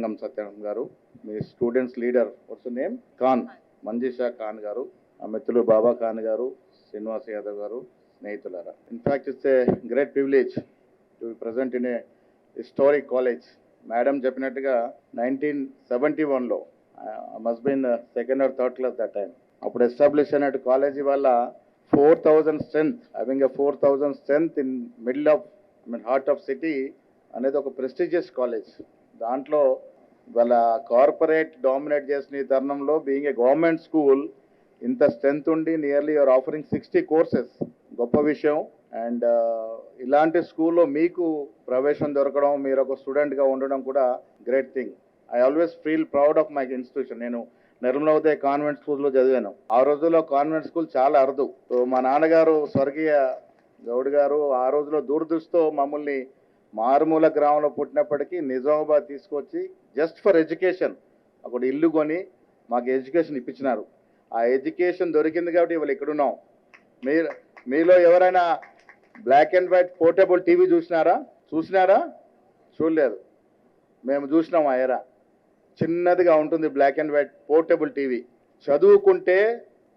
రాజాలింగం సత్యం గారు, మీ students leader what's name Khan Manjisha Khan గారు, ఆ మిత్రులు బాబా ఖాన్ గారు, శ్రీనివాస్ యాదవ్ గారు, స్నేహితులారా. In fact it's a great privilege to be present in a historic college. Madam చెప్పినట్టుగా 1971లో must been second or third class that time. అప్పుడు ఎస్టాబ్లిష్ అయినట్టు కాలేజీ వల్ల 4,000 strength, having a 4,000 strength in middle of heart of city అనేది ఒక prestigious college. దాంట్లో వాళ్ళ corporate dominate చేసిన ఈ తరుణంలో బీయింగ్ ఏ గవర్నమెంట్ స్కూల్ ఇంత స్ట్రెంత్ ఉండి నియర్లీ యూఆర్ ఆఫరింగ్ 60 కోర్సెస్, గొప్ప విషయం. అండ్ ఇలాంటి స్కూల్లో మీకు ప్రవేశం దొరకడం, మీరు ఒక స్టూడెంట్గా ఉండడం కూడా great thing. I always feel proud of my institution. నేను నిర్మలోదయ కాన్వెంట్ స్కూల్లో చదివాను. ఆ రోజుల్లో కాన్వెంట్ స్కూల్ చాలా అరుదు. సో మా నాన్నగారు స్వర్గీయ గౌడ్ గారు ఆ రోజులో దూరదృష్టితో మమ్మల్ని మారుమూల గ్రామంలో పుట్టినప్పటికీ నిజామాబాద్ తీసుకొచ్చి జస్ట్ ఫర్ ఎడ్యుకేషన్ అక్కడ ఇల్లు కొని మాకు ఎడ్యుకేషన్ ఇప్పించినారు. ఆ ఎడ్యుకేషన్ దొరికింది కాబట్టి ఇవాళ ఇక్కడున్నాం. మీలో ఎవరైనా black and white portable TV చూసినారా? చూడలేదు. మేము చూసినాం. ఆ ఎరా చిన్నదిగా ఉంటుంది black and white portable TV. చదువుకుంటే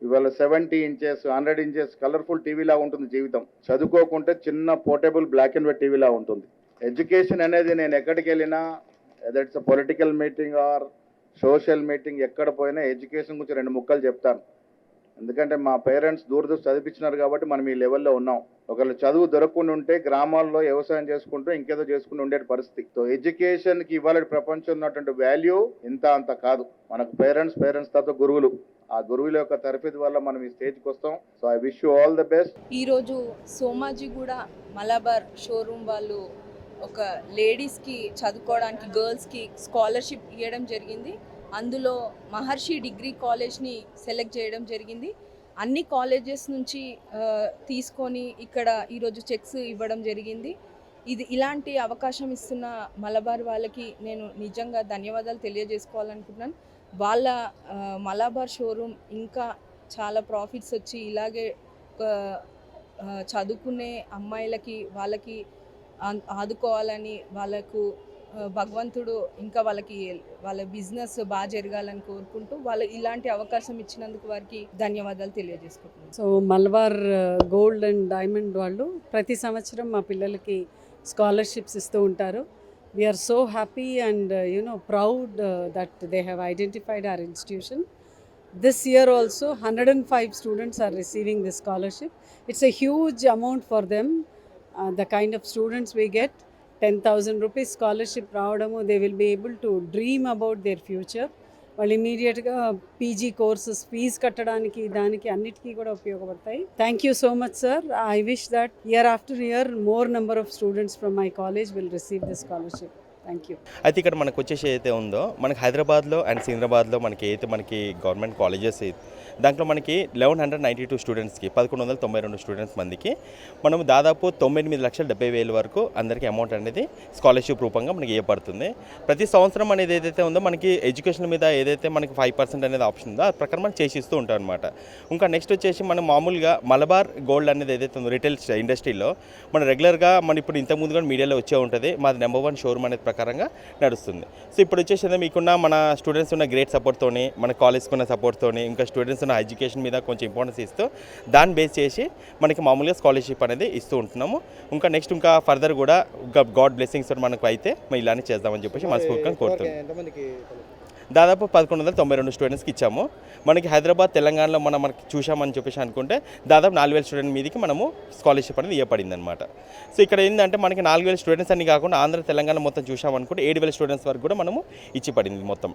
ఇవాళ 70 ఇంచెస్ 100 ఇంచెస్ కలర్ఫుల్ టీవీలా ఉంటుంది జీవితం. చదువుకోకుంటే చిన్న పోర్టబుల్ బ్లాక్ అండ్ వైట్ టీవీలా ఉంటుంది. ఎడ్యుకేషన్ అనేది నేను ఎక్కడికి వెళ్ళినా, it's political meeting or social meeting, ఎక్కడ పోయినా ఎడ్యుకేషన్ గురించి 2 ముక్కలు చెప్తాను. ఎందుకంటే మా పేరెంట్స్ దూరదృష్టి చదివించినారు కాబట్టి మనం ఈ లెవెల్లో ఉన్నాం. ఒకవేళ చదువు దొరకకుండా ఉంటే గ్రామాల్లో వ్యవసాయం చేసుకుంటూ ఇంకేదో చేసుకుంటూ ఉండే పరిస్థితి. సో ఎడ్యుకేషన్కి ఇవాళ ప్రపంచంలో ఉన్నటువంటి వాల్యూ అంత కాదు. మనకు పేరెంట్స్ తర్వాత గురువులు. ఆ గురువుల యొక్క తరఫీదు వల్ల మనం ఈ స్టేజ్కి వస్తాం. So I wish you all the best. ఈరోజు సోమాజిగూడ మలబార్ షోరూమ్ వాళ్ళు ఒక లేడీస్కి చదువుకోవడానికి గర్ల్స్కి స్కాలర్షిప్ ఇవ్వడం జరిగింది. అందులో మహర్షి డిగ్రీ కాలేజ్ని సెలెక్ట్ చేయడం జరిగింది. అన్ని కాలేజెస్ నుంచి తీసుకొని ఇక్కడ ఈరోజు చెక్స్ ఇవ్వడం జరిగింది. ఇలాంటి అవకాశం ఇస్తున్న మలబార్ వాళ్ళకి నేను నిజంగా ధన్యవాదాలు తెలియజేసుకోవాలనుకుంటున్నాను. వాళ్ళ మలబార్ షోరూమ్ ఇంకా చాలా ప్రాఫిట్స్ వచ్చి ఇలాగే చదువుకునే అమ్మాయిలకి వాళ్ళకి ఆదుకోవాలని, వాళ్ళకు భగవంతుడు ఇంకా వాళ్ళ బిజినెస్ బాగా జరగాలని కోరుకుంటూ వాళ్ళు ఇలాంటి అవకాశం ఇచ్చినందుకు వారికి ధన్యవాదాలు తెలియజేసుకుంటున్నాను. So Malabar gold and diamond వాళ్ళు ప్రతి సంవత్సరం మా పిల్లలకి స్కాలర్షిప్స్ ఇస్తూ ఉంటారు. We are so happy and proud that they have identified our institution. This year also 105 students are receiving this scholarship. It's a huge amount for them. The kind of students we get, 10,000 rupees scholarship రావడము, they will be able to dream about their future. వాళ్ళు ఇమీడియట్గా PG courses fee కట్టడానికి దానికి అన్నిటికీ కూడా ఉపయోగపడతాయి. Thank you so much sir. I wish that year after year more number of students from my college will receive this scholarship. Thank you. అయితే ఇక్కడ మనకు వచ్చేసి ఏదైతే ఉందో, మనకి హైదరాబాద్లో అండ్ సికింద్రాబాద్లో మనకి గవర్నమెంట్ కాలేజెస్, దాంట్లో మనకి 1192 స్టూడెంట్స్కి 1192 స్టూడెంట్స్ మందికి మనం దాదాపు 98,70,000 వరకు అందరికీ అమౌంట్ అనేది స్కాలర్షిప్ రూపంగా మనకి ఇవ్వబడుతుంది. ప్రతి సంవత్సరం అనేది ఏదైతే ఉందో మనకి ఎడ్యుకేషన్ మీద ఏదైతే మనకి 5% అనేది ఆప్షన్ ఉందో ఆ ప్రకారం మనం చేసిస్తూ ఉంటాం అనమాట. ఇంకా నెక్స్ట్ వచ్చేసి మనం మామూలుగా మలబార్ గోల్డ్ అనేది ఏదైతే ఉందో రిటైల్ ఇండస్ట్రీలో మనం రెగ్యులర్గా మనం ఇప్పుడు ఇంతకుముందు కూడా మీడియాలో వచ్చే ఉంటుంది. మాది నెంబర్ 1 షోరూమ్ అనేది ప్రకారంగా నడుస్తుంది. సో ఇప్పుడు వచ్చేసి మీకున్న మన స్టూడెంట్స్ ఉన్న గ్రేట్ సపోర్ట్తోని, మన కాలేజ్కి ఉన్న సపోర్ట్తోని, ఇంకా స్టూడెంట్స్ ఉన్న ఎడ్యుకేషన్ మీద కొంచెం ఇంపార్టెన్స్ ఇస్తూ దాన్ని బేస్ చేసి మనకి మామూలుగా స్కాలర్షిప్ అనేది ఇస్తూ ఉంటున్నాము. ఇంకా ఫర్దర్ కూడా గాడ్ బ్లెస్సింగ్స్ మనకు అయితే మేము ఇలానే చేద్దామని చెప్పేసి మనస్ఫూర్తిగా కోరుతున్నాం. దాదాపు 1192 స్టూడెంట్స్కి ఇచ్చాము. మనకి హైదరాబాద్ తెలంగాణలో మనకి చూసామని చెప్పేసి అనుకుంటే దాదాపు 4,000 స్టూడెంట్ మీదకి మనము స్కాలర్షిప్ అనేది ఇవ్వబడింది అనమాట. సో ఇక్కడ ఏంటంటే మనకి 4,000 స్టూడెంట్స్ అన్ని కాకుండా ఆంధ్ర తెలంగాణ మొత్తం చూసామనుకుంటే 7,000 స్టూడెంట్స్ వరకు కూడా మనము ఇచ్చి పడింది మొత్తం.